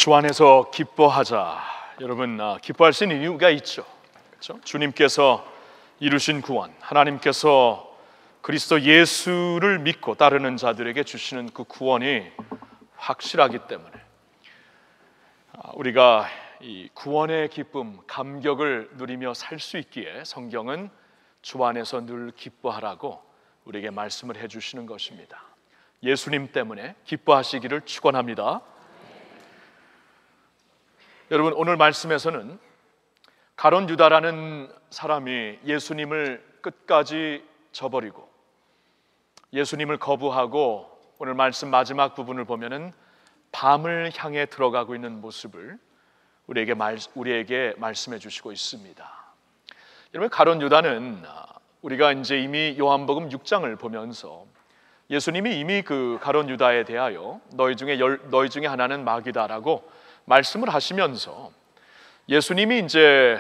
주 안에서 기뻐하자. 여러분, 기뻐할 수 있는 이유가 있죠. 그렇죠? 주님께서 이루신 구원, 하나님께서 그리스도 예수를 믿고 따르는 자들에게 주시는 그 구원이 확실하기 때문에 우리가 이 구원의 기쁨, 감격을 누리며 살 수 있기에 성경은 주 안에서 늘 기뻐하라고 우리에게 말씀을 해주시는 것입니다. 예수님 때문에 기뻐하시기를 축원합니다. 여러분, 오늘 말씀에서는 가룟 유다라는 사람이 예수님을 끝까지 저버리고 예수님을 거부하고 오늘 말씀 마지막 부분을 보면은 밤을 향해 들어가고 있는 모습을 우리에게 말씀해 주시고 있습니다. 여러분, 가룟 유다는 우리가 이제 이미 요한복음 6장을 보면서 예수님이 이미 그 가룟 유다에 대하여 너희 중에 하나는 마귀다라고 말씀을 하시면서 예수님이 이제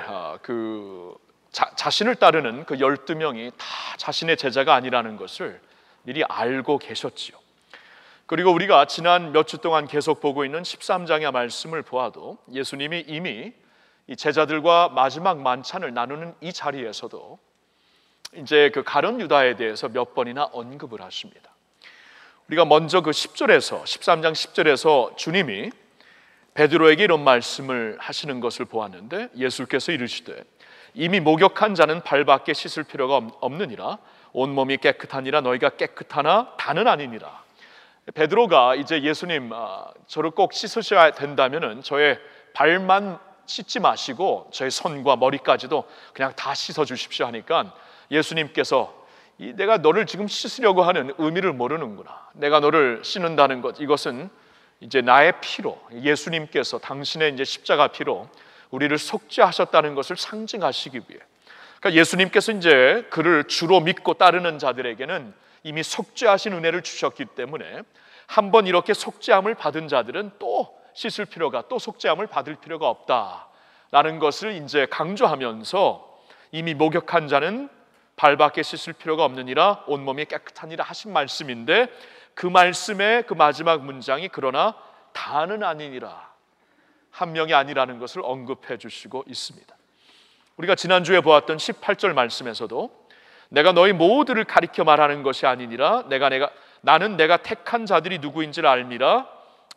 자신을 따르는 그 12명이 다 자신의 제자가 아니라는 것을 미리 알고 계셨지요. 그리고 우리가 지난 몇 주 동안 계속 보고 있는 13장의 말씀을 보아도 예수님이 이미 이 제자들과 마지막 만찬을 나누는 이 자리에서도 이제 그 가룟 유다에 대해서 몇 번이나 언급을 하십니다. 우리가 먼저 그 13장 10절에서 주님이 베드로에게 이런 말씀을 하시는 것을 보았는데 예수께서 이르시되 이미 목욕한 자는 발밖에 씻을 필요가 없느니라 온몸이 깨끗하니라 너희가 깨끗하나 다는 아니니라. 베드로가 이제 예수님 저를 꼭 씻으셔야 된다면은 저의 발만 씻지 마시고 저의 손과 머리까지도 그냥 다 씻어 주십시오 하니까 예수님께서 내가 너를 지금 씻으려고 하는 의미를 모르는구나. 내가 너를 씻는다는 것, 이것은 이제 나의 피로, 예수님께서 당신의 이제 십자가 피로 우리를 속죄하셨다는 것을 상징하시기 위해, 그러니까 예수님께서 이제 그를 주로 믿고 따르는 자들에게는 이미 속죄하신 은혜를 주셨기 때문에 한번 이렇게 속죄함을 받은 자들은 또 씻을 필요가, 또 속죄함을 받을 필요가 없다라는 것을 이제 강조하면서 이미 목욕한 자는 발밖에 씻을 필요가 없느니라 온몸이 깨끗하니라 하신 말씀인데, 그 말씀의 그 마지막 문장이 그러나 다는 아니니라, 한 명이 아니라는 것을 언급해 주시고 있습니다. 우리가 지난주에 보았던 18절 말씀에서도 내가 너희 모두를 가리켜 말하는 것이 아니니라 나는 내가 택한 자들이 누구인지를 알미라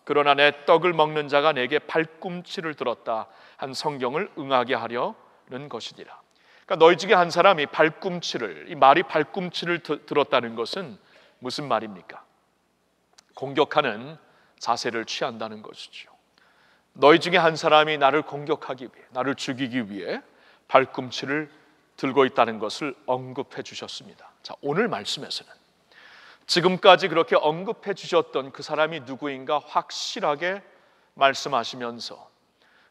그러나 내 떡을 먹는 자가 내게 발꿈치를 들었다 한 성경을 응하게 하려는 것이니라. 그러니까 너희 중에 한 사람이 이 말이 발꿈치를 들었다는 것은 무슨 말입니까? 공격하는 자세를 취한다는 것이죠. 너희 중에 한 사람이 나를 공격하기 위해, 나를 죽이기 위해 발꿈치를 들고 있다는 것을 언급해 주셨습니다. 자, 오늘 말씀에서는 지금까지 그렇게 언급해 주셨던 그 사람이 누구인가 확실하게 말씀하시면서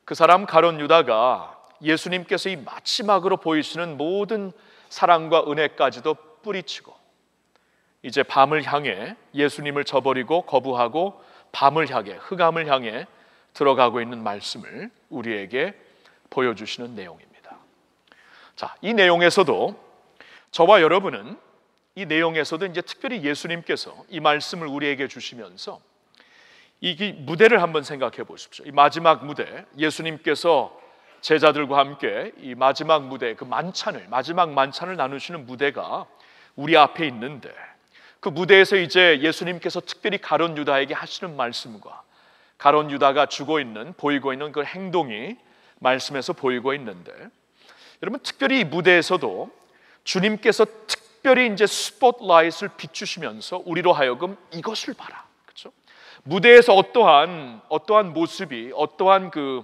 그 사람 가룟 유다가 예수님께서 이 마지막으로 보이시는 모든 사랑과 은혜까지도 뿌리치고 이제 밤을 향해 예수님을 저버리고 거부하고 밤을 향해, 흑암을 향해 들어가고 있는 말씀을 우리에게 보여주시는 내용입니다. 자, 이 내용에서도 저와 여러분은 이 내용에서도 이제 특별히 예수님께서 이 말씀을 우리에게 주시면서 이 무대를 한번 생각해 보십시오. 이 마지막 무대, 예수님께서 제자들과 함께 이 마지막 무대, 마지막 만찬을 나누시는 무대가 우리 앞에 있는데, 그 무대에서 이제 예수님께서 특별히 가룟 유다에게 하시는 말씀과 가룟 유다가 보이고 있는 그 행동이 말씀에서 보이고 있는데, 여러분, 특별히 이 무대에서도 주님께서 특별히 이제 스포트라이트를 비추시면서 우리로 하여금 이것을 봐라, 그렇죠? 무대에서 어떠한 모습이, 어떠한 그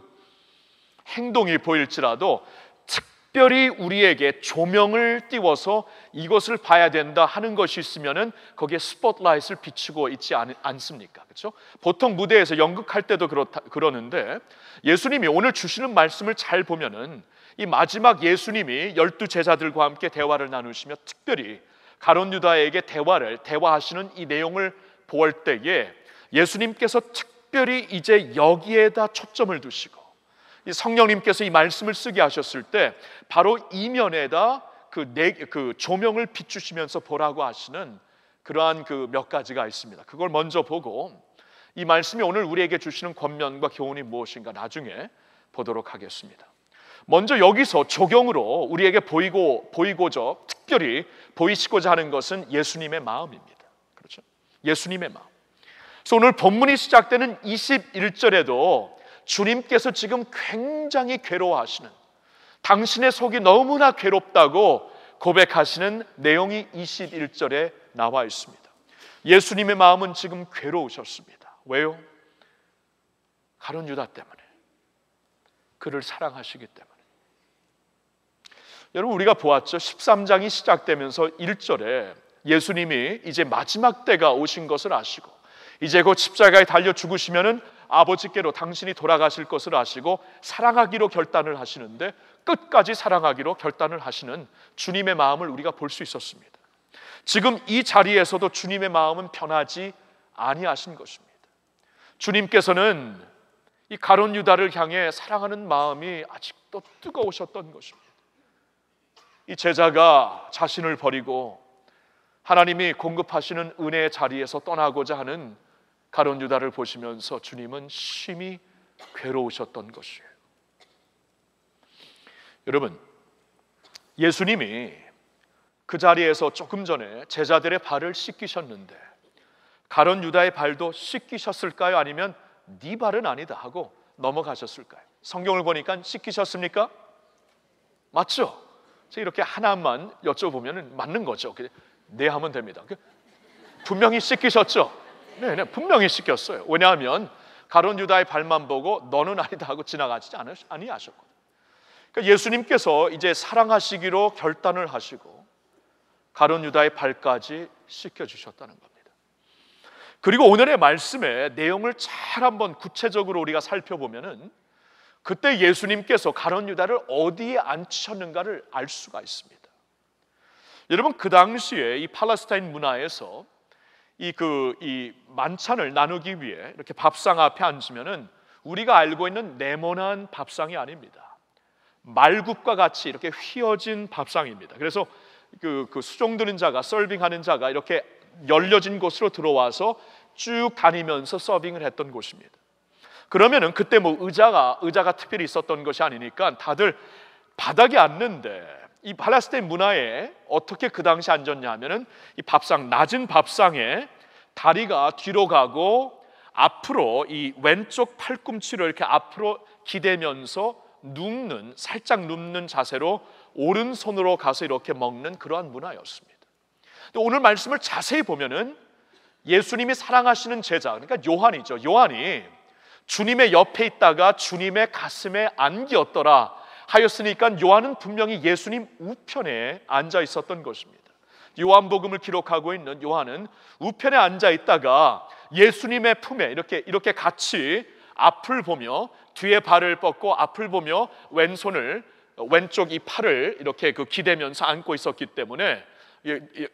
행동이 보일지라도 특별히 우리에게 조명을 띄워서 이것을 봐야 된다 하는 것이 있으면은 거기에 스포트라이트를 비추고 있지 않습니까? 그렇죠? 보통 무대에서 연극할 때도 그러는데 예수님이 오늘 주시는 말씀을 잘 보면은 이 마지막 예수님이 12 제자들과 함께 대화를 나누시며 특별히 가룟 유다에게 대화하시는 이 내용을 보을 때에 예수님께서 특별히 이제 여기에다 초점을 두시고 이 성령님께서 이 말씀을 쓰게 하셨을 때 바로 이면에다 그 조명을 비추시면서 보라고 하시는 그러한 그 몇 가지가 있습니다. 그걸 먼저 보고 이 말씀이 오늘 우리에게 주시는 권면과 교훈이 무엇인가 나중에 보도록 하겠습니다. 먼저 여기서 조경으로 우리에게 보이고자 특별히 보이시고자 하는 것은 예수님의 마음입니다. 그렇죠? 예수님의 마음. 그래서 오늘 본문이 시작되는 21절에도 주님께서 지금 굉장히 괴로워하시는, 당신의 속이 너무나 괴롭다고 고백하시는 내용이 21절에 나와 있습니다. 예수님의 마음은 지금 괴로우셨습니다. 왜요? 가룟 유다 때문에, 그를 사랑하시기 때문에. 여러분, 우리가 보았죠. 13장이 시작되면서 1절에 예수님이 이제 마지막 때가 오신 것을 아시고 이제 곧 십자가에 달려 죽으시면은 아버지께로 당신이 돌아가실 것을 아시고 사랑하기로 결단을 하시는데, 끝까지 사랑하기로 결단을 하시는 주님의 마음을 우리가 볼 수 있었습니다. 지금 이 자리에서도 주님의 마음은 변하지 아니하신 것입니다. 주님께서는 이 가룟 유다를 향해 사랑하는 마음이 아직도 뜨거우셨던 것입니다. 이 제자가 자신을 버리고 하나님이 공급하시는 은혜의 자리에서 떠나고자 하는 가룟 유다를 보시면서 주님은 심히 괴로우셨던 것이에요. 여러분, 예수님이 그 자리에서 조금 전에 제자들의 발을 씻기셨는데 가룟 유다의 발도 씻기셨을까요? 아니면 네 발은 아니다 하고 넘어가셨을까요? 성경을 보니까 씻기셨습니까? 맞죠? 이렇게 하나만 여쭤보면 맞는 거죠. 네 하면 됩니다. 분명히 씻기셨죠? 네, 분명히 씻겼어요. 왜냐하면 가룟 유다의 발만 보고 너는 아니다 하고 지나가지 아니하셨거든요. 그러니까 예수님께서 이제 사랑하시기로 결단을 하시고 가룟 유다의 발까지 씻겨주셨다는 겁니다. 그리고 오늘의 말씀의 내용을 잘 한번 구체적으로 우리가 살펴보면은 그때 예수님께서 가룟 유다를 어디에 앉히셨는가를 알 수가 있습니다. 여러분, 그 당시에 이 팔레스타인 문화에서 이 만찬을 나누기 위해 이렇게 밥상 앞에 앉으면은 우리가 알고 있는 네모난 밥상이 아닙니다. 말굽과 같이 이렇게 휘어진 밥상입니다. 그래서 그 수종 드는 자가, 서빙하는 자가 이렇게 열려진 곳으로 들어와서 쭉 다니면서 서빙을 했던 곳입니다. 그러면은 그때 뭐 의자가 특별히 있었던 것이 아니니까 다들 바닥에 앉는데, 이 팔레스타인 문화에 어떻게 그 당시 앉았냐 하면은 이 밥상, 낮은 밥상에 다리가 뒤로 가고 앞으로 이 왼쪽 팔꿈치를 이렇게 앞으로 기대면서 살짝 눕는 자세로 오른손으로 가서 이렇게 먹는 그러한 문화였습니다. 오늘 말씀을 자세히 보면은 예수님이 사랑하시는 제자, 그러니까 요한이죠. 요한이 주님의 옆에 있다가 주님의 가슴에 안기었더라 하였으니까 요한은 분명히 예수님 우편에 앉아 있었던 것입니다. 요한복음을 기록하고 있는 요한은 우편에 앉아 있다가 예수님의 품에 이렇게 같이 앞을 보며 뒤에 발을 뻗고 앞을 보며 왼쪽 이 팔을 이렇게 기대면서 안고 있었기 때문에,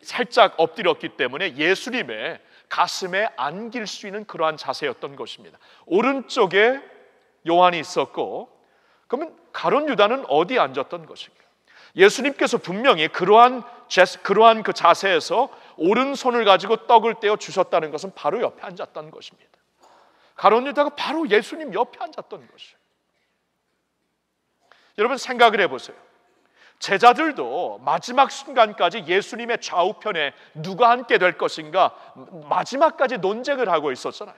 살짝 엎드렸기 때문에 예수님의 가슴에 안길 수 있는 그러한 자세였던 것입니다. 오른쪽에 요한이 있었고, 그러면 가룟 유다는 어디에 앉았던 것인가? 예수님께서 분명히 그러한 그 자세에서 오른손을 가지고 떡을 떼어 주셨다는 것은 바로 옆에 앉았던 것입니다. 가룟 유다가 바로 예수님 옆에 앉았던 것이에요. 여러분, 생각을 해보세요. 제자들도 마지막 순간까지 예수님의 좌우편에 누가 앉게 될 것인가 마지막까지 논쟁을 하고 있었잖아요.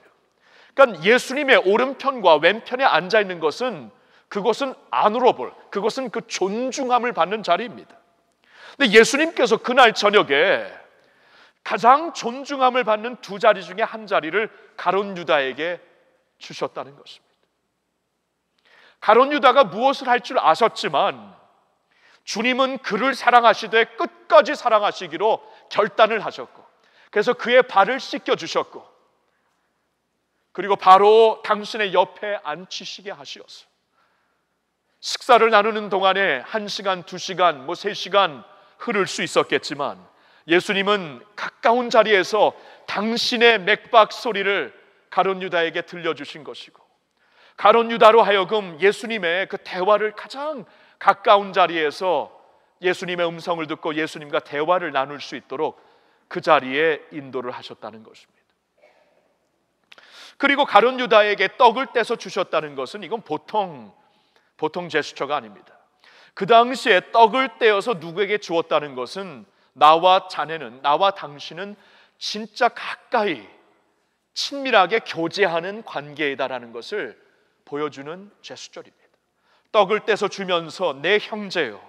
그러니까 예수님의 오른편과 왼편에 앉아 있는 것은, 그것은 아누로볼, 그것은 그 존중함을 받는 자리입니다. 근데 예수님께서 그날 저녁에 가장 존중함을 받는 두 자리 중에 한 자리를 가룟 유다에게 주셨다는 것입니다. 가룟 유다가 무엇을 할 줄 아셨지만 주님은 그를 사랑하시되 끝까지 사랑하시기로 결단을 하셨고, 그래서 그의 발을 씻겨 주셨고, 그리고 바로 당신의 옆에 앉히시게 하시었어요. 식사를 나누는 동안에 1시간, 2시간, 3시간 흐를 수 있었겠지만 예수님은 가까운 자리에서 당신의 맥박 소리를 가룟 유다에게 들려주신 것이고, 가룟 유다로 하여금 예수님의 그 대화를 가장 가까운 자리에서 예수님의 음성을 듣고 예수님과 대화를 나눌 수 있도록 그 자리에 인도를 하셨다는 것입니다. 그리고 가룟 유다에게 떡을 떼서 주셨다는 것은 이건 보통 제스처가 아닙니다. 그 당시에 떡을 떼어서 누구에게 주었다는 것은 나와 당신은 진짜 가까이 친밀하게 교제하는 관계이다라는 것을 보여주는 제스처입니다. 떡을 떼서 주면서 내 형제요,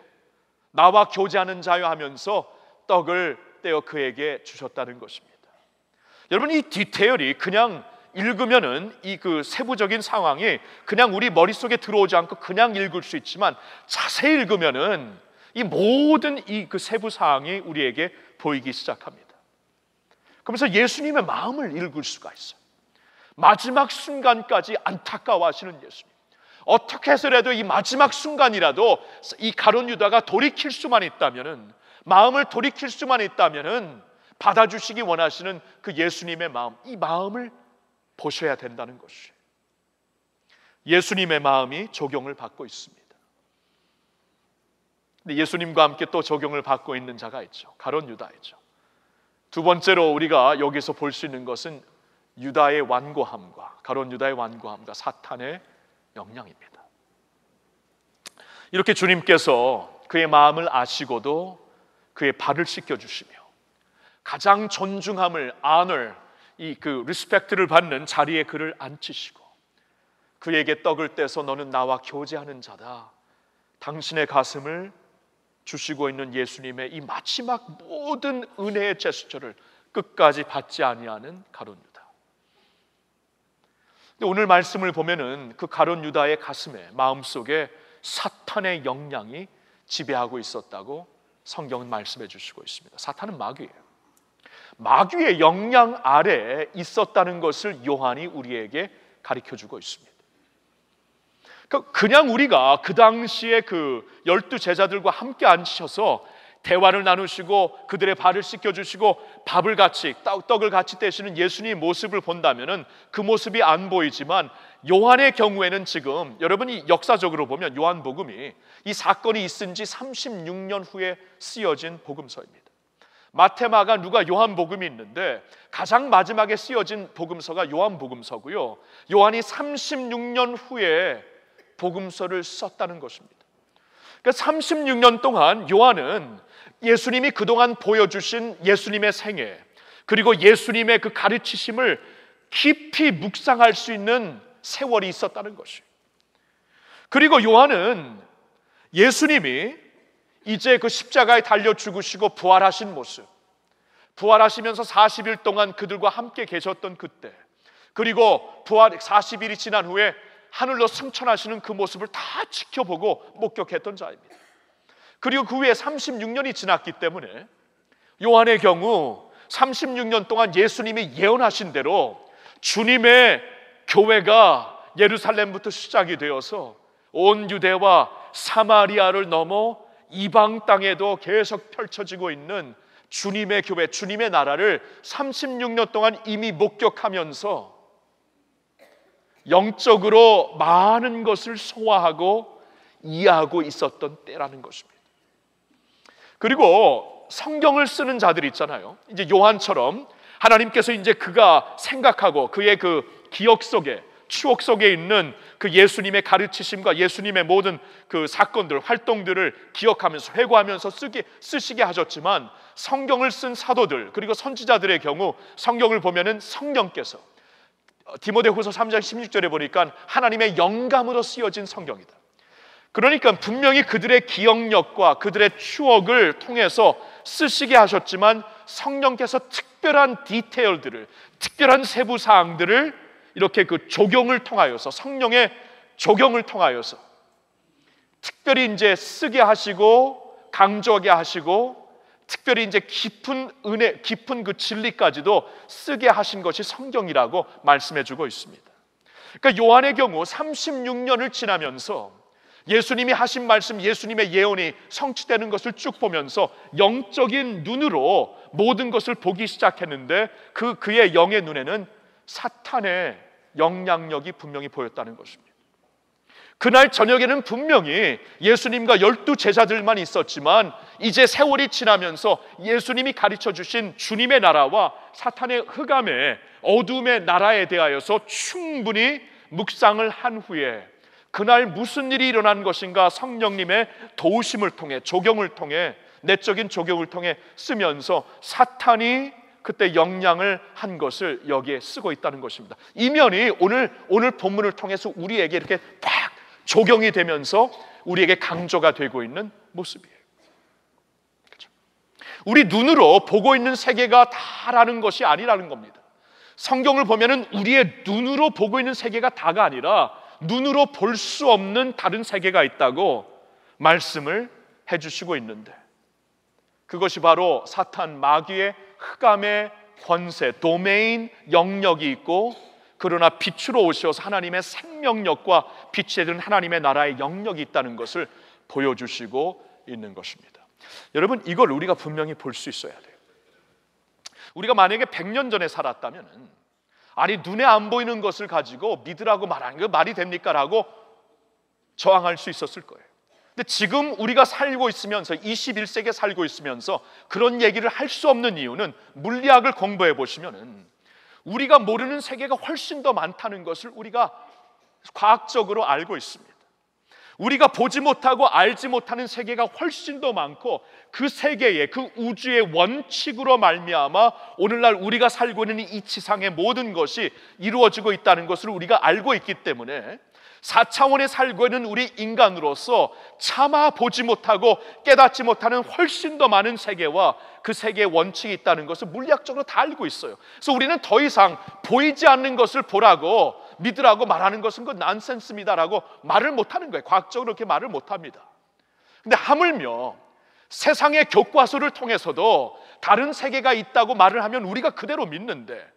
나와 교제하는 자요 하면서 떡을 떼어 그에게 주셨다는 것입니다. 여러분, 이 디테일이 그냥 읽으면은 이 그 세부적인 상황이 그냥 우리 머릿속에 들어오지 않고 그냥 읽을 수 있지만, 자세히 읽으면은 이 모든 이 그 세부 사항이 우리에게 보이기 시작합니다. 그러면서 예수님의 마음을 읽을 수가 있어요. 마지막 순간까지 안타까워하시는 예수님. 어떻게 해서라도 이 마지막 순간이라도 이 가룟 유다가 돌이킬 수만 있다면은, 마음을 돌이킬 수만 있다면은 받아주시기 원하시는 그 예수님의 마음, 이 마음을 보셔야 된다는 것이에요. 예수님의 마음이 적용을 받고 있습니다. 근데 예수님과 함께 또 적용을 받고 있는 자가 있죠. 가룟 유다이죠. 두 번째로 우리가 여기서 볼 수 있는 것은 유다의 완고함과, 가룟 유다의 완고함과 사탄의 영향입니다. 이렇게 주님께서 그의 마음을 아시고도 그의 발을 씻겨주시며 가장 존중함을, honor, 이 그 리스펙트를 받는 자리에 그를 앉히시고 그에게 떡을 떼서 너는 나와 교제하는 자다, 당신의 가슴을 주시고 있는 예수님의 이 마지막 모든 은혜의 제스처를 끝까지 받지 아니하는 가룟 유다. 오늘 말씀을 보면은 그 가룟 유다의 가슴에, 마음속에 사탄의 영향이 지배하고 있었다고 성경은 말씀해 주시고 있습니다. 사탄은 마귀예요. 마귀의 영향 아래에 있었다는 것을 요한이 우리에게 가르쳐 주고 있습니다. 그냥 우리가 그 당시에 그 12 제자들과 함께 앉으셔서 대화를 나누시고 그들의 발을 씻겨주시고 밥을 같이, 떡을 같이 떼시는 예수님의 모습을 본다면은 그 모습이 안 보이지만, 요한의 경우에는 지금 여러분이 역사적으로 보면 요한복음이 이 사건이 있은 지 36년 후에 쓰여진 복음서입니다. 마태, 마가, 누가, 요한복음이 있는데 가장 마지막에 쓰여진 복음서가 요한복음서고요, 요한이 36년 후에 복음서를 썼다는 것입니다. 그러니까 36년 동안 요한은 예수님이 그동안 보여주신 예수님의 생애, 그리고 예수님의 그 가르치심을 깊이 묵상할 수 있는 세월이 있었다는 것이에요. 그리고 요한은 예수님이 이제 그 십자가에 달려 죽으시고 부활하신 모습, 부활하시면서 40일 동안 그들과 함께 계셨던 그때, 그리고 부활 40일이 지난 후에 하늘로 승천하시는 그 모습을 다 지켜보고 목격했던 자입니다. 그리고 그 후에 36년이 지났기 때문에 요한의 경우 36년 동안 예수님이 예언하신 대로 주님의 교회가 예루살렘부터 시작이 되어서 온 유대와 사마리아를 넘어 이방 땅에도 계속 펼쳐지고 있는 주님의 교회, 주님의 나라를 36년 동안 이미 목격하면서 영적으로 많은 것을 소화하고 이해하고 있었던 때라는 것입니다. 그리고 성경을 쓰는 자들 있잖아요. 이제 요한처럼 하나님께서 이제 그가 생각하고 그의 그 기억 속에, 추억 속에 있는 그 예수님의 가르치심과 예수님의 모든 그 사건들, 활동들을 기억하면서 회고하면서 쓰시게 하셨지만, 성경을 쓴 사도들 그리고 선지자들의 경우 성경을 보면은 성령께서, 디모데후서 3장 16절에 보니까 하나님의 영감으로 쓰여진 성경이다. 그러니까 분명히 그들의 기억력과 그들의 추억을 통해서 쓰시게 하셨지만, 성령께서 특별한 디테일들을, 특별한 세부 사항들을 이렇게 그 조경을 통하여서, 성령의 조경을 통하여서 특별히 이제 쓰게 하시고 강조하게 하시고, 특별히 이제 깊은 은혜, 깊은 그 진리까지도 쓰게 하신 것이 성경이라고 말씀해주고 있습니다. 그러니까 요한의 경우 36년을 지나면서 예수님이 하신 말씀, 예수님의 예언이 성취되는 것을 쭉 보면서 영적인 눈으로 모든 것을 보기 시작했는데, 그의 영의 눈에는 사탄의 영향력이 분명히 보였다는 것입니다. 그날 저녁에는 분명히 예수님과 12 제자들만 있었지만 이제 세월이 지나면서 예수님이 가르쳐 주신 주님의 나라와 사탄의 흑암의 어둠의 나라에 대하여서 충분히 묵상을 한 후에 그날 무슨 일이 일어난 것인가 성령님의 도우심을 통해, 조경을 통해, 내적인 조경을 통해 쓰면서 사탄이 그때 영향을 한 것을 여기에 쓰고 있다는 것입니다. 이 면이 오늘 본문을 통해서 우리에게 이렇게 팍 조경이 되면서 우리에게 강조가 되고 있는 모습이에요. 그렇죠? 우리 눈으로 보고 있는 세계가 다라는 것이 아니라는 겁니다. 성경을 보면은 우리의 눈으로 보고 있는 세계가 다가 아니라 눈으로 볼 수 없는 다른 세계가 있다고 말씀을 해주시고 있는데, 그것이 바로 사탄 마귀의 흑암의 권세, 도메인 영역이 있고, 그러나 빛으로 오셔서 하나님의 생명력과 빛에 든 하나님의 나라의 영역이 있다는 것을 보여주시고 있는 것입니다. 여러분, 이걸 우리가 분명히 볼 수 있어야 돼요. 우리가 만약에 100년 전에 살았다면 아니 눈에 안 보이는 것을 가지고 믿으라고 말하는 거 말이 됩니까? 라고 저항할 수 있었을 거예요. 근데 지금 우리가 살고 있으면서 21세기에 살고 있으면서 그런 얘기를 할 수 없는 이유는 물리학을 공부해 보시면은 우리가 모르는 세계가 훨씬 더 많다는 것을 우리가 과학적으로 알고 있습니다. 우리가 보지 못하고 알지 못하는 세계가 훨씬 더 많고, 그 세계의, 그 우주의 원칙으로 말미암아 오늘날 우리가 살고 있는 이 지상의 모든 것이 이루어지고 있다는 것을 우리가 알고 있기 때문에 4차원에 살고 있는 우리 인간으로서 차마 보지 못하고 깨닫지 못하는 훨씬 더 많은 세계와 그 세계의 원칙이 있다는 것을 물리학적으로 다 알고 있어요. 그래서 우리는 더 이상 보이지 않는 것을 보라고 믿으라고 말하는 것은 그 난센스입니다라고 말을 못하는 거예요. 과학적으로 그렇게 말을 못합니다. 근데 하물며 세상의 교과서를 통해서도 다른 세계가 있다고 말을 하면 우리가 그대로 믿는데,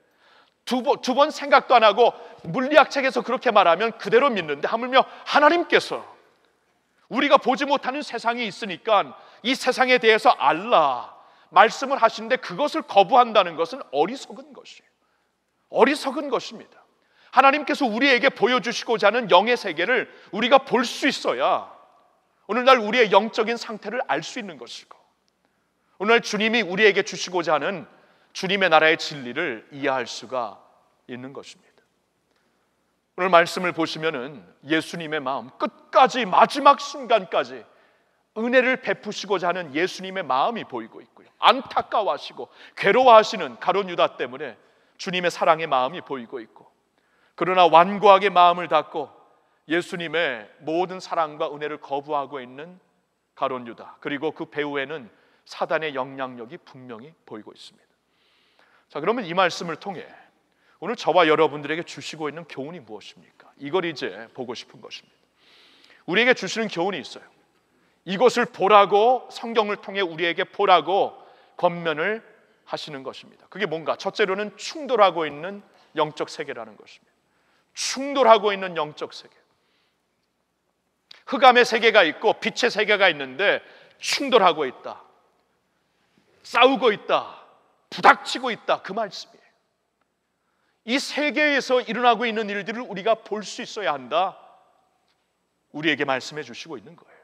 두 번 생각도 안 하고 물리학 책에서 그렇게 말하면 그대로 믿는데, 하물며 하나님께서 우리가 보지 못하는 세상이 있으니까 이 세상에 대해서 알라 말씀을 하시는데 그것을 거부한다는 것은 어리석은 것이에요. 어리석은 것입니다. 하나님께서 우리에게 보여주시고자 하는 영의 세계를 우리가 볼 수 있어야 오늘날 우리의 영적인 상태를 알 수 있는 것이고, 오늘 주님이 우리에게 주시고자 하는 주님의 나라의 진리를 이해할 수가 있는 것입니다. 오늘 말씀을 보시면은 예수님의 마음, 끝까지 마지막 순간까지 은혜를 베푸시고자 하는 예수님의 마음이 보이고 있고요, 안타까워하시고 괴로워하시는 가룟 유다 때문에 주님의 사랑의 마음이 보이고 있고, 그러나 완고하게 마음을 닫고 예수님의 모든 사랑과 은혜를 거부하고 있는 가룟 유다, 그리고 그 배후에는 사단의 영향력이 분명히 보이고 있습니다. 자, 그러면 이 말씀을 통해 오늘 저와 여러분들에게 주시고 있는 교훈이 무엇입니까? 이걸 이제 보고 싶은 것입니다. 우리에게 주시는 교훈이 있어요. 이것을 보라고, 성경을 통해 우리에게 보라고 권면을 하시는 것입니다. 그게 뭔가? 첫째로는 충돌하고 있는 영적 세계라는 것입니다. 충돌하고 있는 영적 세계. 흑암의 세계가 있고 빛의 세계가 있는데 충돌하고 있다, 싸우고 있다, 부닥치고 있다, 그 말씀이에요. 이 세계에서 일어나고 있는 일들을 우리가 볼 수 있어야 한다, 우리에게 말씀해 주시고 있는 거예요.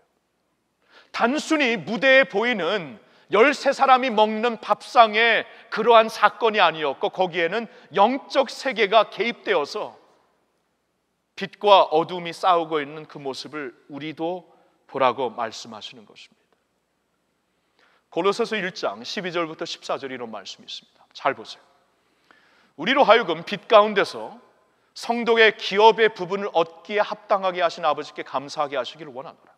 단순히 무대에 보이는 13사람이 먹는 밥상의 그러한 사건이 아니었고, 거기에는 영적 세계가 개입되어서 빛과 어둠이 싸우고 있는 그 모습을 우리도 보라고 말씀하시는 것입니다. 고로새서 1장 12절부터 14절 이런 말씀이 있습니다. 잘 보세요. 우리로 하여금 빛 가운데서 성도의 기업의 부분을 얻기에 합당하게 하신 아버지께 감사하게 하시기를 원하노라.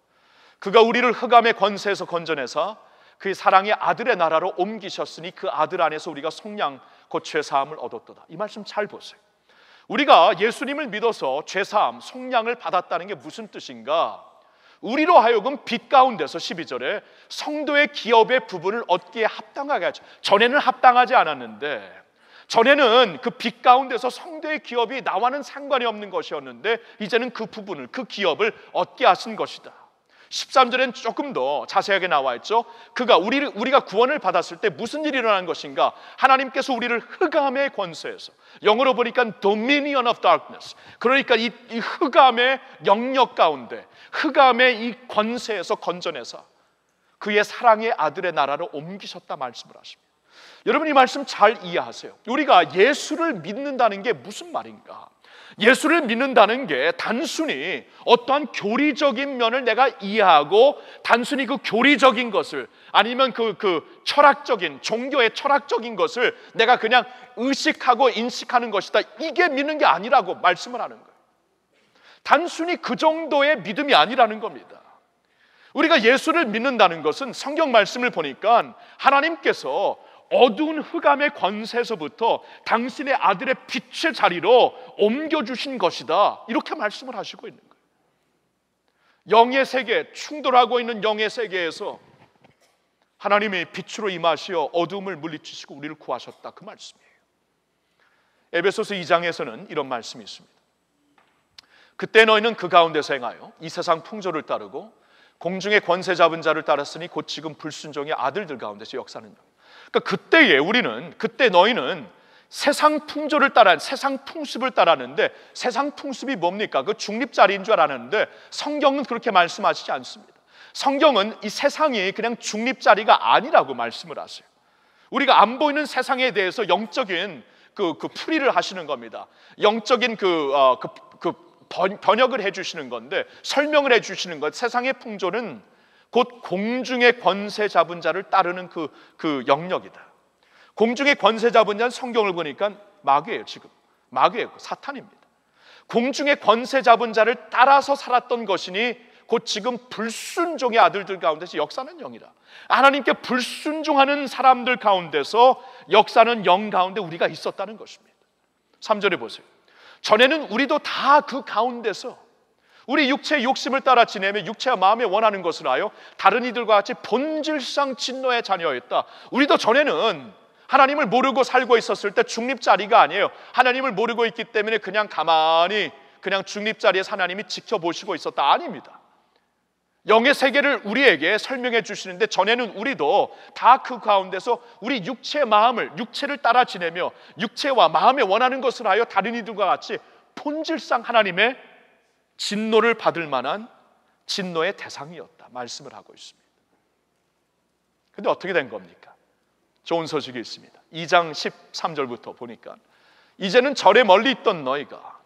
그가 우리를 흑암의 권세에서 건져내사 그의 사랑의 아들의 나라로 옮기셨으니 그 아들 안에서 우리가 속량 곧 죄사함을 얻었도다. 이 말씀 잘 보세요. 우리가 예수님을 믿어서 죄사함, 속량을 받았다는 게 무슨 뜻인가? 우리로 하여금 빛 가운데서 12절에 성도의 기업의 부분을 얻기에 합당하게 하죠. 전에는 합당하지 않았는데, 전에는 그 빛 가운데서 성도의 기업이 나와는 상관이 없는 것이었는데 이제는 그 부분을, 그 기업을 얻게 하신 것이다. 13절엔 조금 더 자세하게 나와 있죠. 그가 우리가 구원을 받았을 때 무슨 일이 일어난 것인가? 하나님께서 우리를 흑암의 권세에서, 영어로 보니까 dominion of darkness, 그러니까 이 흑암의 영역 가운데, 흑암의 이 권세에서 건져내서 그의 사랑의 아들의 나라로 옮기셨다 말씀을 하십니다. 여러분, 이 말씀 잘 이해하세요. 우리가 예수를 믿는다는 게 무슨 말인가? 예수를 믿는다는 게 단순히 어떠한 교리적인 면을 내가 이해하고 단순히 그 교리적인 것을, 아니면 그 철학적인, 종교의 철학적인 것을 내가 그냥 의식하고 인식하는 것이다, 이게 믿는 게 아니라고 말씀을 하는 거예요. 단순히 그 정도의 믿음이 아니라는 겁니다. 우리가 예수를 믿는다는 것은 성경 말씀을 보니까 하나님께서 어두운 흑암의 권세에서부터 당신의 아들의 빛의 자리로 옮겨주신 것이다, 이렇게 말씀을 하시고 있는 거예요. 영의 세계, 충돌하고 있는 영의 세계에서 하나님이 빛으로 임하시어 어둠을 물리치시고 우리를 구하셨다, 그 말씀이에요. 에베소서 2장에서는 이런 말씀이 있습니다. 그때 너희는 그 가운데서 행하여 이 세상 풍조를 따르고 공중의 권세 잡은 자를 따랐으니 곧 지금 불순종의 아들들 가운데서 역사하는 영. 그러니까 그때 너희는 세상 풍조를 따라, 세상 풍습을 따랐는데, 세상 풍습이 뭡니까? 그 중립자리인 줄 알았는데 성경은 그렇게 말씀하시지 않습니다. 성경은 이 세상이 그냥 중립자리가 아니라고 말씀을 하세요. 우리가 안 보이는 세상에 대해서 영적인 그 풀이를 하시는 겁니다. 영적인 번역을 해주시는 건데, 설명을 해주시는 것. 세상의 풍조는 곧 공중의 권세 잡은 자를 따르는 그 영역이다. 공중의 권세 잡은 자는 성경을 보니까 마귀예요. 지금 마귀예요. 사탄입니다. 공중의 권세 잡은 자를 따라서 살았던 것이니 곧 지금 불순종의 아들들 가운데서 역사는 영이라. 하나님께 불순종하는 사람들 가운데서 역사는 영 가운데 우리가 있었다는 것입니다. 3절에 보세요. 전에는 우리도 다 그 가운데서 우리 육체의 욕심을 따라 지내며 육체와 마음에 원하는 것을 하여 다른 이들과 같이 본질상 진노의 자녀였다. 우리도 전에는 하나님을 모르고 살고 있었을 때 중립자리가 아니에요. 하나님을 모르고 있기 때문에 그냥 가만히 그냥 중립자리에서 하나님이 지켜보시고 있었다, 아닙니다. 영의 세계를 우리에게 설명해 주시는데, 전에는 우리도 다 그 가운데서 우리 육체의 마음을, 육체를 따라 지내며 육체와 마음에 원하는 것을 하여 다른 이들과 같이 본질상 하나님의 진노를 받을 만한 진노의 대상이었다 말씀을 하고 있습니다. 그런데 어떻게 된 겁니까? 좋은 소식이 있습니다. 2장 13절부터 보니까 이제는 절에 멀리 있던 너희가,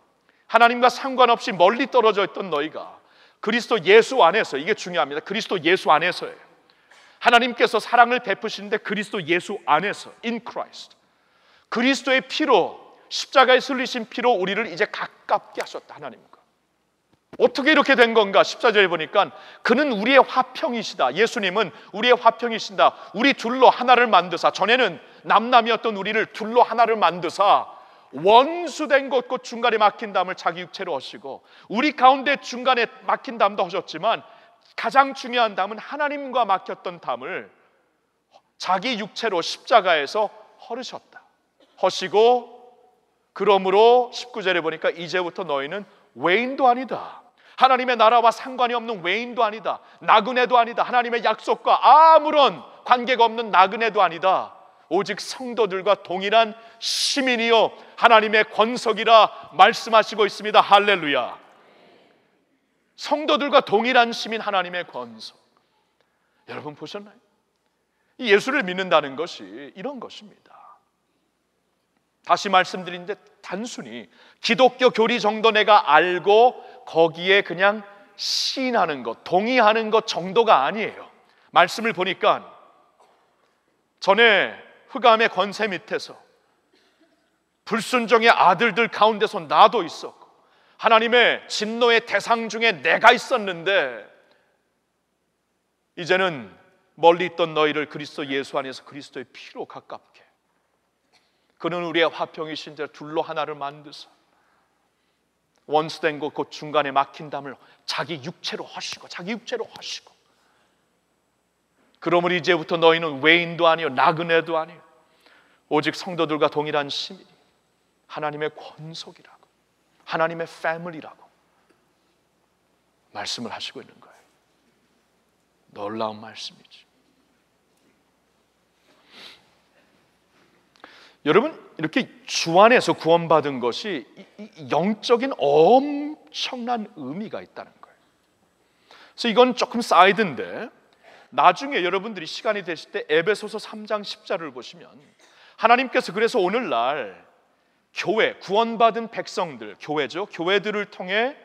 하나님과 상관없이 멀리 떨어져 있던 너희가 그리스도 예수 안에서, 이게 중요합니다. 그리스도 예수 안에서예요. 하나님께서 사랑을 베푸시는데 그리스도 예수 안에서, in Christ, 그리스도의 피로, 십자가에 슬리신 피로 우리를 이제 가깝게 하셨다, 하나님과. 어떻게 이렇게 된 건가? 14절에 보니까 그는 우리의 화평이시다. 예수님은 우리의 화평이신다. 우리 둘로 하나를 만드사, 전에는 남남이었던 우리를 둘로 하나를 만드사 원수된 것, 곧 중간에 막힌 담을 자기 육체로 하시고, 우리 가운데 중간에 막힌 담도 하셨지만 가장 중요한 담은 하나님과 막혔던 담을 자기 육체로 십자가에서 헐으셨다, 하시고, 그러므로 19절에 보니까 이제부터 너희는 외인도 아니다, 하나님의 나라와 상관이 없는 외인도 아니다, 나그네도 아니다, 하나님의 약속과 아무런 관계가 없는 나그네도 아니다, 오직 성도들과 동일한 시민이요 하나님의 권석이라 말씀하시고 있습니다. 할렐루야. 성도들과 동일한 시민, 하나님의 권석. 여러분 보셨나요? 이 예수를 믿는다는 것이 이런 것입니다. 다시 말씀드린데, 단순히 기독교 교리 정도 내가 알고 거기에 그냥 시인하는 것, 동의하는 것 정도가 아니에요. 말씀을 보니까 전에 흑암의 권세 밑에서 불순종의 아들들 가운데서 나도 있었고, 하나님의 진노의 대상 중에 내가 있었는데, 이제는 멀리 있던 너희를 그리스도 예수 안에서 그리스도의 피로 가깝게, 그는 우리의 화평이신 자 둘로 하나를 만드사 원수된 곳, 곧 중간에 막힌 담을 자기 육체로 하시고, 그러므로 이제부터 너희는 외인도 아니요 나그네도 아니요 오직 성도들과 동일한 시민이, 하나님의 권속이라고, 하나님의 패밀리라고 말씀을 하시고 있는 거예요. 놀라운 말씀이죠. 여러분, 이렇게 주 안에서 구원받은 것이 영적인 엄청난 의미가 있다는 거예요. 그래서 이건 조금 사이드인데, 나중에 여러분들이 시간이 되실 때 에베소서 3장 10절을 보시면 하나님께서 그래서 오늘날 교회, 구원받은 백성들, 교회죠, 교회들을 통해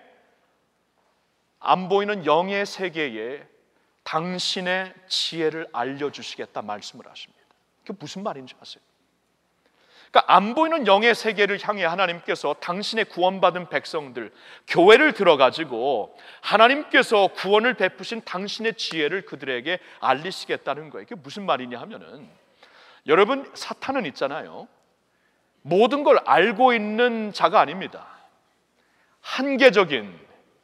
안 보이는 영의 세계에 당신의 지혜를 알려주시겠다 말씀을 하십니다. 그게 무슨 말인지 아세요? 그러니까 안 보이는 영의 세계를 향해 하나님께서 당신의 구원받은 백성들, 교회를 들어가지고 하나님께서 구원을 베푸신 당신의 지혜를 그들에게 알리시겠다는 거예요. 이게 무슨 말이냐 하면은, 여러분, 사탄은 있잖아요, 모든 걸 알고 있는 자가 아닙니다. 한계적인,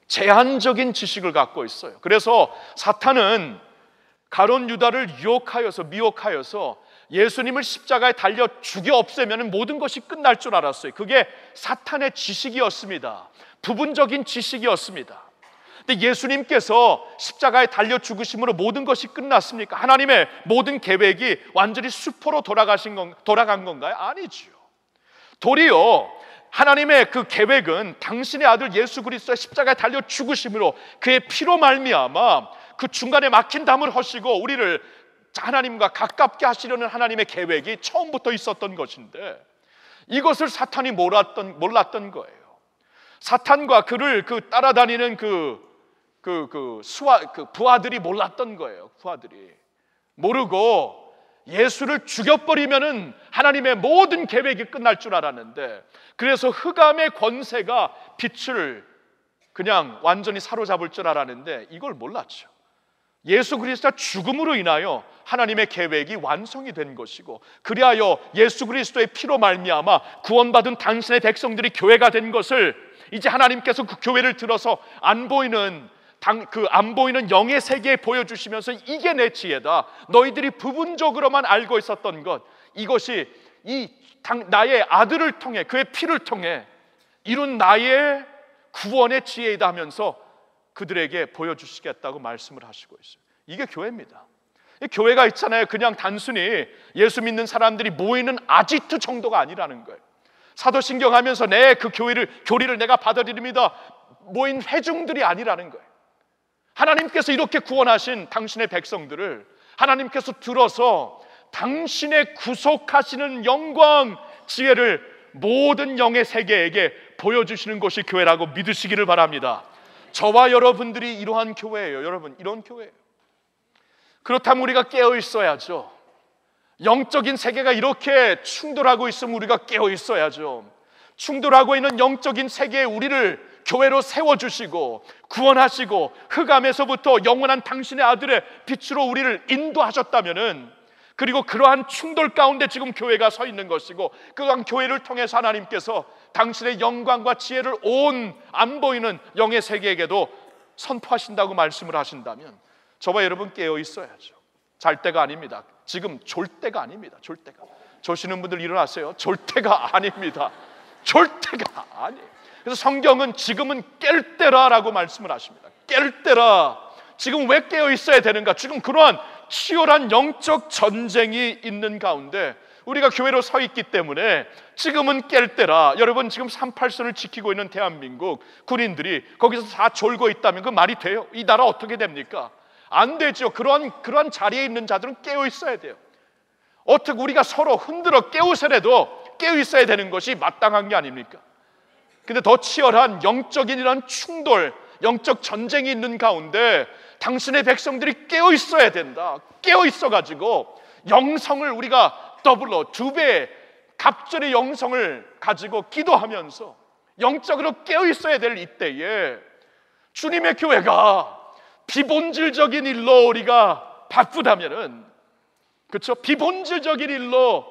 제한적인 지식을 갖고 있어요. 그래서 사탄은 가룟 유다를 미혹하여서 예수님을 십자가에 달려 죽여 없애면 모든 것이 끝날 줄 알았어요. 그게 사탄의 지식이었습니다. 부분적인 지식이었습니다. 근데 예수님께서 십자가에 달려 죽으심으로 모든 것이 끝났습니까? 하나님의 모든 계획이 완전히 수포로 돌아간 건가요? 아니죠. 도리어 하나님의 그 계획은 당신의 아들 예수 그리스도의 십자가에 달려 죽으심으로 그의 피로 말미암아 그 중간에 막힌 담을 허시고 우리를 하나님과 가깝게 하시려는 하나님의 계획이 처음부터 있었던 것인데, 이것을 사탄이 몰랐던 거예요. 사탄과 그를 따라다니는 부하들이 몰랐던 거예요. 부하들이 모르고 예수를 죽여버리면은 하나님의 모든 계획이 끝날 줄 알았는데, 그래서 흑암의 권세가 빛을 그냥 완전히 사로잡을 줄 알았는데 이걸 몰랐죠. 예수 그리스도의 죽음으로 인하여 하나님의 계획이 완성이 된 것이고, 그리하여 예수 그리스도의 피로 말미암아 구원받은 당신의 백성들이 교회가 된 것을 이제 하나님께서 그 교회를 들어서 안 보이는 영의 세계에 보여주시면서, 이게 내 지혜다, 너희들이 부분적으로만 알고 있었던 것, 이것이 나의 아들을 통해, 그의 피를 통해 이룬 나의 구원의 지혜이다 하면서 그들에게 보여주시겠다고 말씀을 하시고 있어요. 이게 교회입니다. 교회가 있잖아요, 그냥 단순히 예수 믿는 사람들이 모이는 아지트 정도가 아니라는 거예요. 사도신경 하면서 그 교리를 내가 받아들입니다, 모인 회중들이 아니라는 거예요. 하나님께서 이렇게 구원하신 당신의 백성들을 하나님께서 들어서 당신의 구속하시는 영광, 지혜를 모든 영의 세계에게 보여주시는 것이 교회라고 믿으시기를 바랍니다. 저와 여러분들이 이러한 교회예요. 여러분, 이런 교회예요. 그렇다면 우리가 깨어 있어야죠. 영적인 세계가 이렇게 충돌하고 있으면 우리가 깨어 있어야죠. 충돌하고 있는 영적인 세계에 우리를 교회로 세워주시고 구원하시고 흑암에서부터 영원한 당신의 아들의 빛으로 우리를 인도하셨다면은, 그리고 그러한 충돌 가운데 지금 교회가 서 있는 것이고, 그러한 교회를 통해서 하나님께서 당신의 영광과 지혜를 온 안 보이는 영의 세계에게도 선포하신다고 말씀을 하신다면, 저와 여러분 깨어 있어야죠. 잘 때가 아닙니다. 지금 졸 때가 아닙니다. 졸 때가. 조시는 분들 일어나세요. 졸 때가 아닙니다. 졸 때가 아니에요. 그래서 성경은 지금은 깰 때라라고 말씀을 하십니다. 깰 때라. 지금 왜 깨어 있어야 되는가? 지금 그러한 치열한 영적 전쟁이 있는 가운데 우리가 교회로 서 있기 때문에 지금은 깰 때라. 여러분, 지금 38선을 지키고 있는 대한민국 군인들이 거기서 다 졸고 있다면 그 말이 돼요? 이 나라 어떻게 됩니까? 안 되죠. 그러한 자리에 있는 자들은 깨어 있어야 돼요. 어떻게 우리가 서로 흔들어 깨우서라도 깨어 있어야 되는 것이 마땅한 게 아닙니까? 근데 더 치열한 영적인 이런 충돌, 영적 전쟁이 있는 가운데 당신의 백성들이 깨어 있어야 된다. 깨어 있어가지고 영성을 우리가 더블로 2배 갑절의 영성을 가지고 기도하면서 영적으로 깨어 있어야 될 이때에 주님의 교회가 비본질적인 일로 우리가 바쁘다면은, 그렇죠? 비본질적인 일로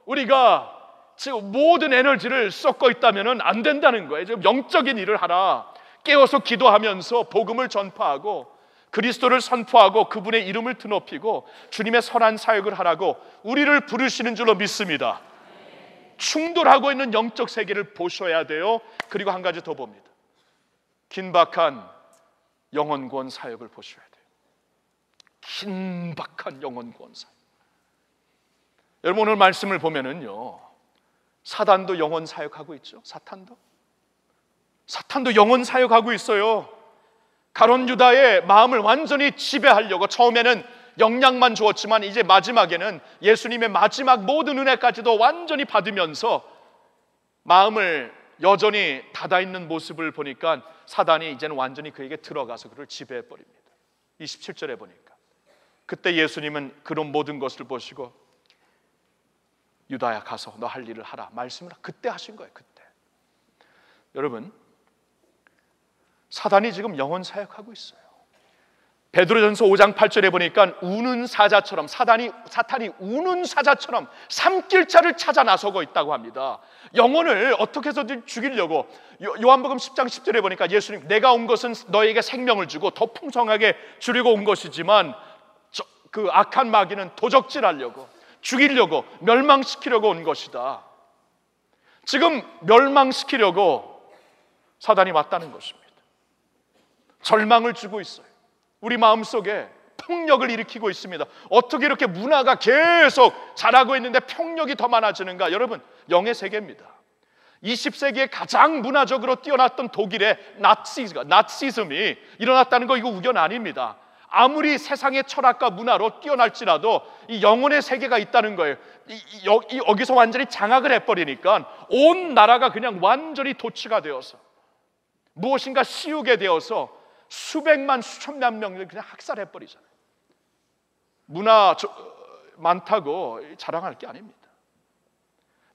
우리가 지금 모든 에너지를 쏟고 있다면은 안 된다는 거예요. 지금 영적인 일을 하라. 깨어서 기도하면서 복음을 전파하고 그리스도를 선포하고 그분의 이름을 드높이고 주님의 선한 사역을 하라고 우리를 부르시는 줄로 믿습니다. 충돌하고 있는 영적 세계를 보셔야 돼요. 그리고 한 가지 더 봅니다. 긴박한 영혼 구원 사역을 보셔야 돼요. 긴박한 영혼 구원 사역. 여러분, 오늘 말씀을 보면은요, 사단도 영혼 사역하고 있죠. 사탄도 영혼 사역하고 있어요. 가룟 유다의 마음을 완전히 지배하려고 처음에는 영향만 주었지만 이제 마지막에는 예수님의 마지막 모든 은혜까지도 완전히 받으면서 마음을 여전히 닫아있는 모습을 보니까 사단이 이제는 완전히 그에게 들어가서 그를 지배해버립니다. 27절에 보니까 그때 예수님은 그런 모든 것을 보시고 유다야, 가서 너 할 일을 하라 말씀을 그때 하신 거예요. 그때. 여러분, 사단이 지금 영혼 사역하고 있어요. 베드로전서 5장 8절에 보니까 우는 사자처럼 사탄이 우는 사자처럼 삼킬자를 찾아 나서고 있다고 합니다. 영혼을 어떻게 해서든 죽이려고. 요한복음 10장 10절에 보니까 예수님, 내가 온 것은 너에게 생명을 주고 더 풍성하게 주려고 온 것이지만 그 악한 마귀는 도적질하려고, 죽이려고, 멸망시키려고 온 것이다. 지금 멸망시키려고 사단이 왔다는 것입니다. 절망을 주고 있어요. 우리 마음속에 폭력을 일으키고 있습니다. 어떻게 이렇게 문화가 계속 자라고 있는데 폭력이 더 많아지는가? 여러분, 영의 세계입니다. 20세기에 가장 문화적으로 뛰어났던 독일의 나치즘이 일어났다는 거 이거 우연 아닙니다. 아무리 세상의 철학과 문화로 뛰어날지라도 이 영혼의 세계가 있다는 거예요. 여기서 완전히 장악을 해버리니까 온 나라가 그냥 완전히 도취가 되어서 무엇인가 씌우게 되어서 수백만 수천만 명을 그냥 학살해버리잖아요. 문화 많다고 자랑할 게 아닙니다.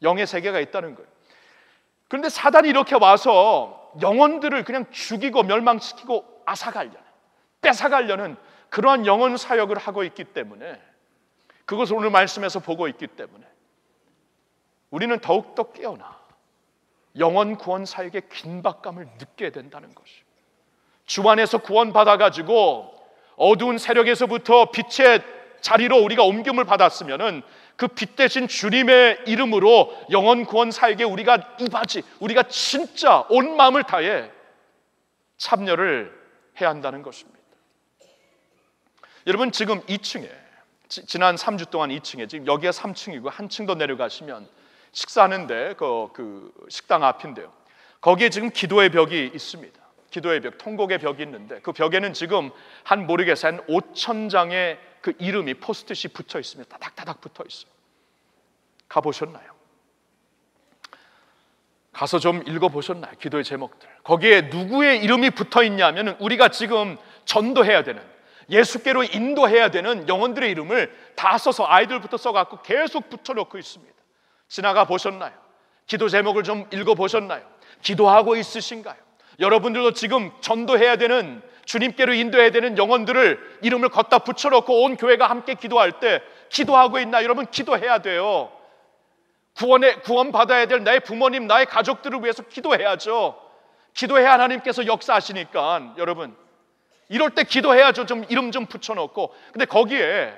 영의 세계가 있다는 거예요. 그런데 사단이 이렇게 와서 영혼들을 그냥 죽이고 멸망시키고 뺏어가려는 그러한 영혼 사역을 하고 있기 때문에, 그것을 오늘 말씀에서 보고 있기 때문에 우리는 더욱더 깨어나 영혼 구원 사역의 긴박감을 느껴야 된다는 것이에요. 주 안에서 구원받아가지고 어두운 세력에서부터 빛의 자리로 우리가 옮김을 받았으면은 그 빛 대신 주님의 이름으로 영혼 구원 사역에 우리가 우리가 진짜 온 마음을 다해 참여를 해야 한다는 것입니다. 여러분, 지금 2층에 지난 3주 동안 2층에, 지금 여기가 3층이고 한 층 더 내려가시면 식사하는데 그 식당 앞인데요, 거기에 지금 기도의 벽이 있습니다. 기도의 벽, 통곡의 벽이 있는데 그 벽에는 지금 한 5,000장의 그 이름이 포스트잇이 붙어 있습니다. 다닥다닥 붙어 있어요. 가보셨나요? 가서 좀 읽어보셨나요? 기도의 제목들. 거기에 누구의 이름이 붙어 있냐면 우리가 지금 전도해야 되는, 예수께로 인도해야 되는 영혼들의 이름을 다 써서 아이들부터 써갖고 계속 붙여놓고 있습니다. 지나가 보셨나요? 기도 제목을 좀 읽어보셨나요? 기도하고 있으신가요? 여러분들도 지금 전도해야 되는, 주님께로 인도해야 되는 영혼들을 이름을 걷다 붙여놓고 온 교회가 함께 기도할 때 기도하고 있나? 여러분, 기도해야 돼요. 구원 받아야 될 나의 부모님, 나의 가족들을 위해서 기도해야죠. 기도해야 하나님께서 역사하시니까. 여러분, 이럴 때 기도해야죠. 좀 이름 좀 붙여놓고. 근데 거기에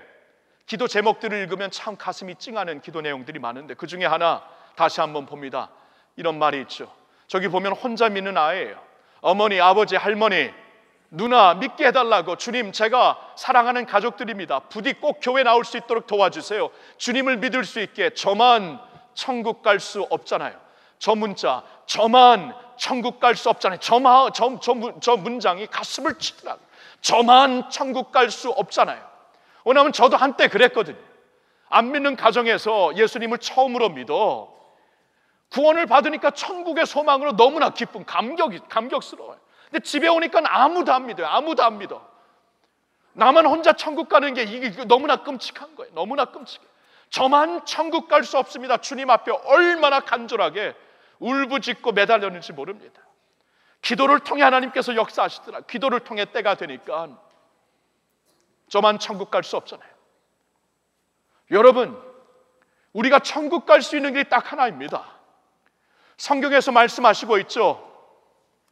기도 제목들을 읽으면 참 가슴이 찡하는 기도 내용들이 많은데 그 중에 하나 다시 한번 봅니다. 이런 말이 있죠. 저기 보면 혼자 믿는 아이예요. 어머니, 아버지, 할머니, 누나 믿게 해달라고, 주님, 제가 사랑하는 가족들입니다. 부디 꼭 교회 나올 수 있도록 도와주세요. 주님을 믿을 수 있게. 저만 천국 갈 수 없잖아요. 저 문자, 저만 천국 갈 수 없잖아요. 저 문장이 가슴을 치더라고요. 저만 천국 갈 수 없잖아요. 왜냐하면 저도 한때 그랬거든요. 안 믿는 가정에서 예수님을 처음으로 믿어 구원을 받으니까 천국의 소망으로 너무나 기쁨, 감격스러워요. 근데 집에 오니까 아무도 안 믿어요. 아무도 안 믿어. 나만 혼자 천국 가는 게 이게 너무나 끔찍한 거예요. 너무나 끔찍해요. 저만 천국 갈 수 없습니다. 주님 앞에 얼마나 간절하게 울부짖고 매달렸는지 모릅니다. 기도를 통해 하나님께서 역사하시더라. 기도를 통해 때가 되니까 저만 천국 갈 수 없잖아요. 여러분, 우리가 천국 갈 수 있는 길이 딱 하나입니다. 성경에서 말씀하시고 있죠.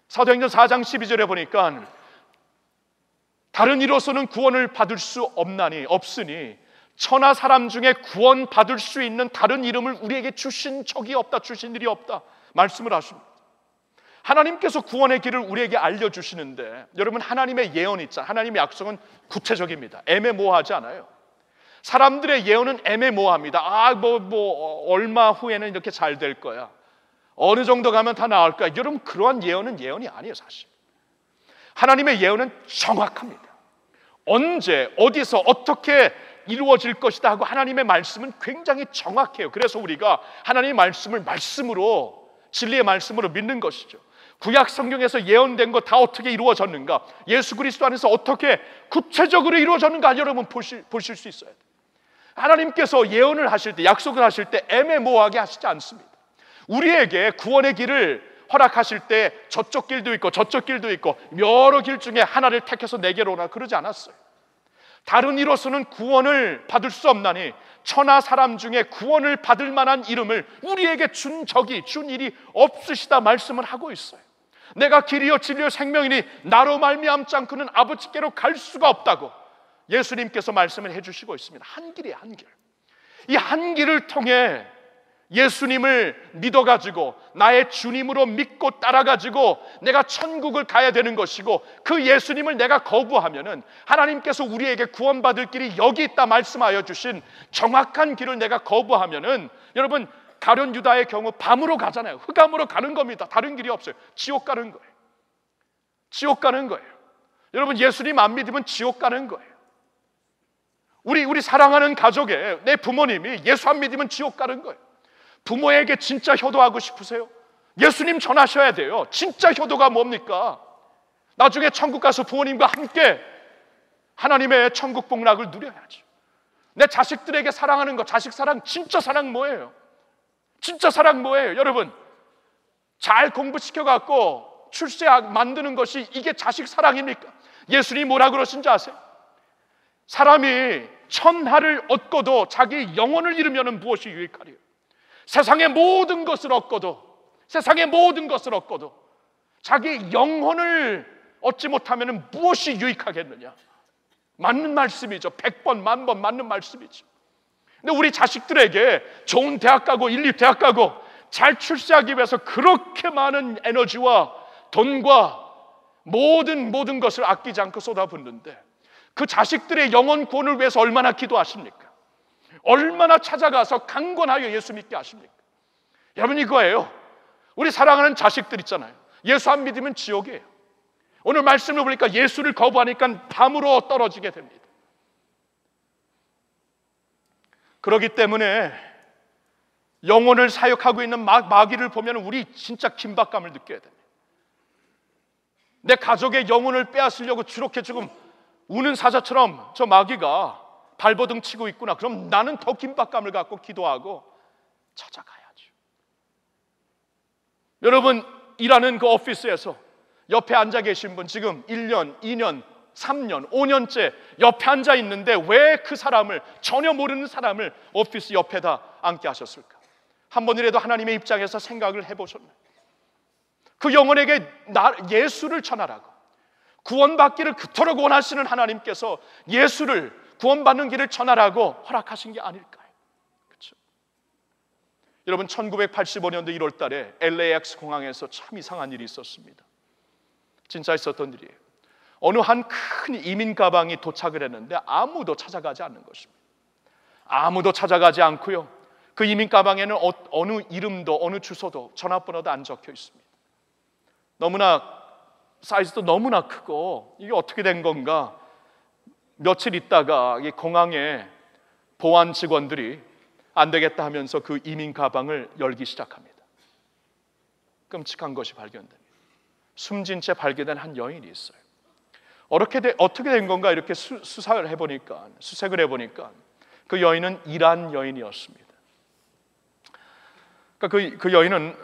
사도행전 4장 12절에 보니까 다른 이로서는 구원을 받을 수 없으니 천하 사람 중에 구원 받을 수 있는 다른 이름을 우리에게 주신 적이 없다, 주신 일이 없다 말씀을 하십니다. 하나님께서 구원의 길을 우리에게 알려주시는데, 여러분, 하나님의 예언이 있잖아요. 하나님의 약속은 구체적입니다. 애매모호하지 않아요. 사람들의 예언은 애매모호합니다. 얼마 후에는 이렇게 잘 될 거야, 어느 정도 가면 다 나을 거야. 여러분, 그러한 예언은 예언이 아니에요. 사실 하나님의 예언은 정확합니다. 언제, 어디서, 어떻게 이루어질 것이다 하고 하나님의 말씀은 굉장히 정확해요. 그래서 우리가 하나님의 말씀을 말씀으로, 진리의 말씀으로 믿는 것이죠. 구약 성경에서 예언된 것 다 어떻게 이루어졌는가, 예수 그리스도 안에서 어떻게 구체적으로 이루어졌는가, 여러분 보실 수 있어야 돼요. 하나님께서 예언을 하실 때, 약속을 하실 때 애매모호하게 하시지 않습니다. 우리에게 구원의 길을 허락하실 때 저쪽 길도 있고 저쪽 길도 있고 여러 길 중에 하나를 택해서 내게로 오라 그러지 않았어요. 다른 이로서는 구원을 받을 수 없나니 천하 사람 중에 구원을 받을 만한 이름을 우리에게 준 일이 없으시다 말씀을 하고 있어요. 내가 길이요 진리요 생명이니 나로 말미암지 않고는 아버지께로 갈 수가 없다고 예수님께서 말씀을 해주시고 있습니다. 한 길이에요, 한 길. 이 한 길을 통해 예수님을 믿어가지고 나의 주님으로 믿고 따라가지고 내가 천국을 가야 되는 것이고, 그 예수님을 내가 거부하면은 하나님께서 우리에게 구원받을 길이 여기 있다 말씀하여 주신 정확한 길을 내가 거부하면은, 여러분, 가룟 유다의 경우 밤으로 가잖아요. 흑암으로 가는 겁니다. 다른 길이 없어요. 지옥 가는 거예요. 지옥 가는 거예요. 여러분, 예수님 안 믿으면 지옥 가는 거예요. 우리 사랑하는 가족에 내 부모님이 예수 안 믿으면 지옥 가는 거예요. 부모에게 진짜 효도하고 싶으세요? 예수님 전하셔야 돼요. 진짜 효도가 뭡니까? 나중에 천국 가서 부모님과 함께 하나님의 천국 복락을 누려야죠. 내 자식들에게 사랑하는 것, 자식 사랑, 진짜 사랑 뭐예요? 진짜 사랑 뭐예요? 여러분, 잘 공부시켜갖고 출세 만드는 것이 이게 자식 사랑입니까? 예수님이 뭐라 그러신지 아세요? 사람이 천하를 얻고도 자기 영혼을 잃으면 무엇이 유익하리요? 세상의 모든 것을 얻고도 자기 영혼을 얻지 못하면 무엇이 유익하겠느냐? 맞는 말씀이죠. 100번, 10,000번 맞는 말씀이죠. 근데 우리 자식들에게 좋은 대학 가고 인립대학 가고 잘 출세하기 위해서 그렇게 많은 에너지와 돈과 모든 것을 아끼지 않고 쏟아붓는데, 그 자식들의 영혼 구원을 위해서 얼마나 기도하십니까? 얼마나 찾아가서 강권하여 예수 믿게 하십니까? 여러분, 이거예요. 우리 사랑하는 자식들 있잖아요. 예수 안 믿으면 지옥이에요. 오늘 말씀을 보니까 예수를 거부하니까 밤으로 떨어지게 됩니다. 그렇기 때문에 영혼을 사육하고 있는 마귀를 보면 우리 진짜 긴박감을 느껴야 됩니다. 내 가족의 영혼을 빼앗으려고 저렇게 지금 우는 사자처럼 저 마귀가 발버둥 치고 있구나. 그럼 나는 더 긴박감을 갖고 기도하고 찾아가야죠. 여러분, 일하는 그 오피스에서 옆에 앉아 계신 분 지금 1년, 2년, 3년, 5년째 옆에 앉아 있는데 왜 그 사람을, 전혀 모르는 사람을 오피스 옆에다 앉게 하셨을까? 한 번이라도 하나님의 입장에서 생각을 해보셨나요? 그 영혼에게 예수를 전하라고, 구원받기를 그토록 원하시는 하나님께서 예수를, 구원받는 길을 전하라고 허락하신 게 아닐까요? 그렇죠? 여러분, 1985년도 1월 달에 LAX 공항에서 참 이상한 일이 있었습니다. 진짜 있었던 일이에요. 어느 한 큰 이민 가방이 도착을 했는데 아무도 찾아가지 않는 것입니다. 아무도 찾아가지 않고요, 그 이민 가방에는 어느 이름도 어느 주소도 전화번호도 안 적혀 있습니다. 너무나 사이즈도 너무나 크고 이게 어떻게 된 건가? 며칠 있다가 이 공항에 보안 직원들이 안 되겠다 하면서 그 이민 가방을 열기 시작합니다. 끔찍한 것이 발견됩니다. 숨진 채 발견된 한 여인이 있어요. 어떻게 된 건가 이렇게 수색을 해보니까 그 여인은 이란 여인이었습니다. 그러니까 그 여인은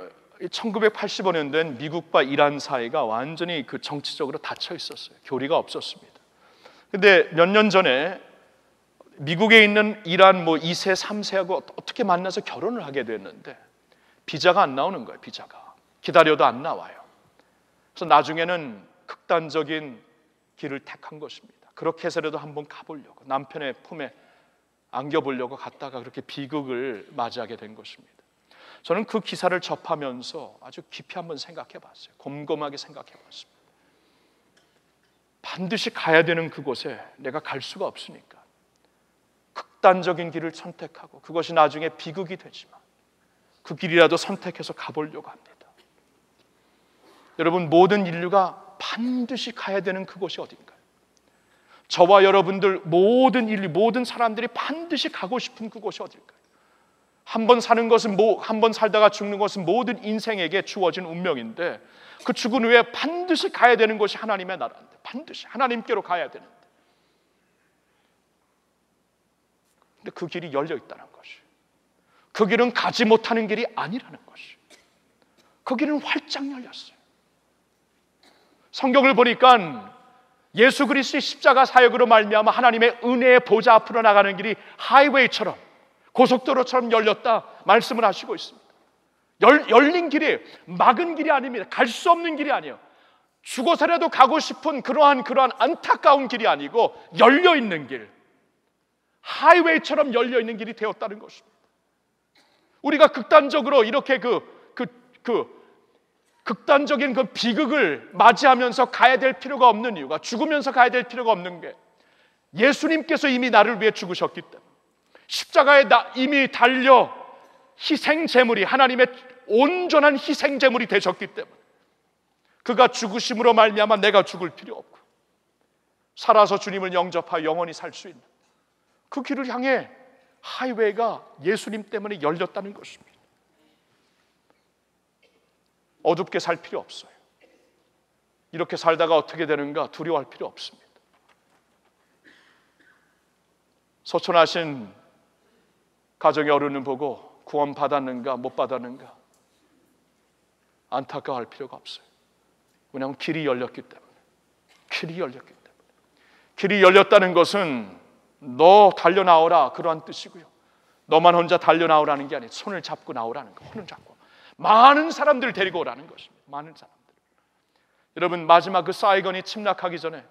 1985년 된 미국과 이란 사이가 완전히 그 정치적으로 닫혀 있었어요. 교류가 없었습니다. 근데 몇 년 전에 미국에 있는 이란 2세, 3세하고 어떻게 만나서 결혼을 하게 됐는데 비자가 안 나오는 거예요. 비자가 기다려도 안 나와요. 그래서 나중에는 극단적인 길을 택한 것입니다. 그렇게 해서라도 한번 가보려고, 남편의 품에 안겨보려고 갔다가 그렇게 비극을 맞이하게 된 것입니다. 저는 그 기사를 접하면서 아주 깊이 한번 생각해 봤어요. 곰곰하게 생각해 봤습니다. 반드시 가야 되는 그곳에 내가 갈 수가 없으니까 극단적인 길을 선택하고 그것이 나중에 비극이 되지만 그 길이라도 선택해서 가보려고 합니다. 여러분, 모든 인류가 반드시 가야 되는 그곳이 어딘가요? 저와 여러분들 모든 인류, 모든 사람들이 반드시 가고 싶은 그곳이 어딜까요? 한 번 사는 것은 한 번 살다가 죽는 것은 모든 인생에게 주어진 운명인데 그 죽은 후에 반드시 가야 되는 곳이 하나님의 나라인데 반드시 하나님께로 가야 되는데 근데 그 길이 열려 있다는 것이, 그 길은 가지 못하는 길이 아니라는 것이, 그 길은 활짝 열렸어요. 성경을 보니까 예수 그리스도의 십자가 사역으로 말미암아 하나님의 은혜의 보좌 앞으로 나가는 길이 하이웨이처럼 고속도로처럼 열렸다 말씀을 하시고 있습니다. 열린 길이 막은 길이 아닙니다. 갈 수 없는 길이 아니에요. 죽어서라도 가고 싶은 그러한 안타까운 길이 아니고 열려있는 길, 하이웨이처럼 열려있는 길이 되었다는 것입니다. 우리가 극단적으로 이렇게 극단적인 그 비극을 맞이하면서 가야 될 필요가 없는 이유가, 죽으면서 가야 될 필요가 없는 게, 예수님께서 이미 나를 위해 죽으셨기 때문에 십자가에 이미 달려 희생제물이, 하나님의 온전한 희생제물이 되셨기 때문에 그가 죽으심으로 말미암아 내가 죽을 필요 없고 살아서 주님을 영접하여 영원히 살 수 있는 그 길을 향해 하이웨이가 예수님 때문에 열렸다는 것입니다. 어둡게 살 필요 없어요. 이렇게 살다가 어떻게 되는가 두려워할 필요 없습니다. 소천하신 가정의 어른을 보고 구원 받았는가 못 받았는가 안타까워할 필요가 없어요. 왜냐하면 길이 열렸기 때문에. 길이 열렸다는 것은 너 달려나오라 그러한 뜻이고요, 너만 혼자 달려나오라는 게 아니에요. 손을 잡고 나오라는 거. 손을 잡고 많은 사람들을 데리고 오라는 것입니다. 많은 사람들. 여러분, 마지막 그 사이건이 침략하기 전에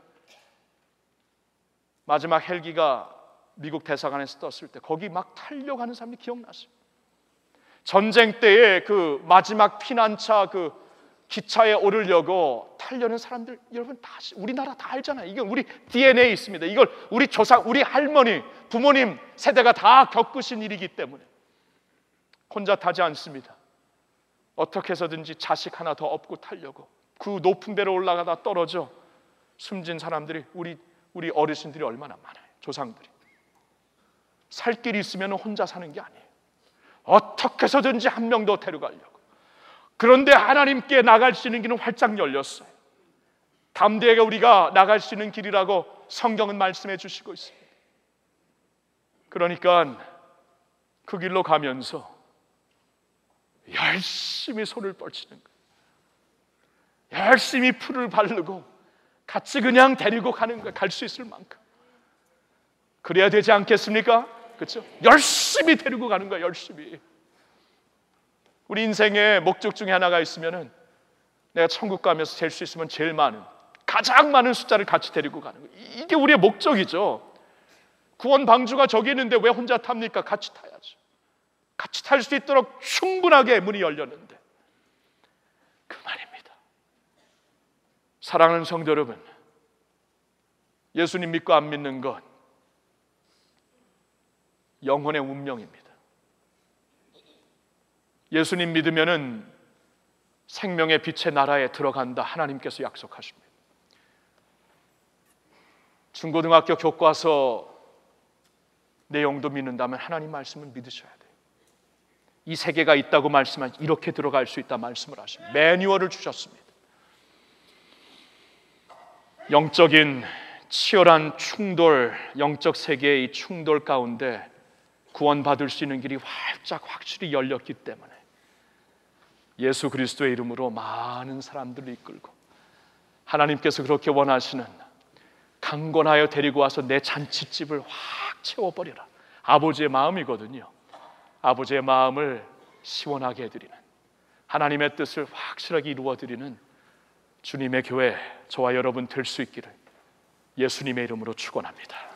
마지막 헬기가 미국 대사관에서 떴을 때 거기 막 타려고 하는 사람들이 기억나세요? 전쟁 때에 그 마지막 피난차 그 기차에 오르려고 타려는 사람들, 여러분 다 우리나라 다 알잖아요. 이건 우리 DNA에 있습니다. 이걸 우리 조상, 우리 할머니, 부모님 세대가 다 겪으신 일이기 때문에 혼자 타지 않습니다. 어떻게 해서든지 자식 하나 더 업고 타려고 그 높은 배로 올라가다 떨어져 숨진 사람들이 우리 어르신들이 얼마나 많아요. 조상들이. 살 길이 있으면 혼자 사는 게 아니에요. 어떻게 해서든지 한 명 더 데려가려고. 그런데 하나님께 나갈 수 있는 길은 활짝 열렸어요. 담대하게 우리가 나갈 수 있는 길이라고 성경은 말씀해 주시고 있습니다. 그러니까 그 길로 가면서 열심히 손을 뻗치는 거예요. 열심히 풀을 바르고 같이 그냥 데리고 가는 거예요. 갈 수 있을 만큼. 그래야 되지 않겠습니까? 그렇죠? 열심히 데리고 가는 거예요. 열심히. 우리 인생의 목적 중에 하나가 있으면은 내가 천국 가면서 될 수 있으면 제일 많은, 가장 많은 숫자를 같이 데리고 가는 거예요. 이게 우리의 목적이죠. 구원 방주가 저기 있는데 왜 혼자 탑니까? 같이 타야죠. 같이 탈 수 있도록 충분하게 문이 열렸는데 그 말입니다. 사랑하는 성도 여러분, 예수님 믿고 안 믿는 것 영혼의 운명입니다. 예수님 믿으면은 생명의 빛의 나라에 들어간다 하나님께서 약속하십니다. 중고등학교 교과서 내용도 믿는다면 하나님 말씀을 믿으셔야 돼요. 이 세계가 있다고 말씀하신, 이렇게 들어갈 수 있다 말씀을 하십니다. 매뉴얼을 주셨습니다. 영적인 치열한 충돌, 영적 세계의 이 충돌 가운데 구원받을 수 있는 길이 활짝 확실히 열렸기 때문에 예수 그리스도의 이름으로 많은 사람들을 이끌고 하나님께서 그렇게 원하시는, 강권하여 데리고 와서 내 잔치집을 확 채워버려라, 아버지의 마음이거든요. 아버지의 마음을 시원하게 해드리는, 하나님의 뜻을 확실하게 이루어드리는 주님의 교회, 저와 여러분 될 수 있기를 예수님의 이름으로 축원합니다.